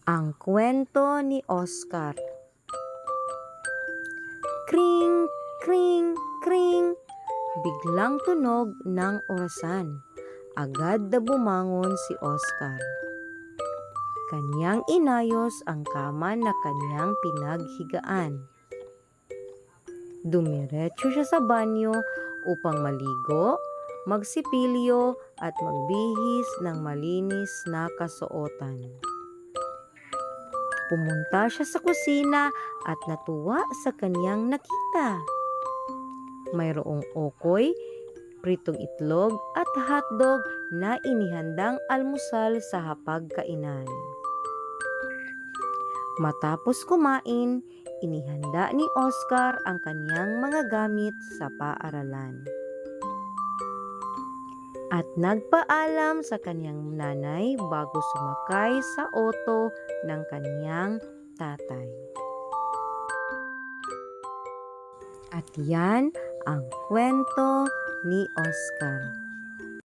Ang kwento ni Oscar. Kring, kring, kring. Biglang tunog ng orasan. Agad na bumangon si Oscar. Kanyang inayos ang kama na kanyang pinaghigaan. Dumiretso siya sa banyo upang maligo, magsipilyo at magbihis ng malinis na kasuotan. Pumunta siya sa kusina at natuwa sa kanyang nakita. Mayroong okoy, pritong itlog at hotdog na inihandang almusal sa hapagkainan. Matapos kumain, inihanda ni Oscar ang kanyang mga gamit sa paaralan. At nagpaalam sa kanyang nanay bago sumakay sa auto ng kanyang tatay. At yan ang kwento ni Oscar.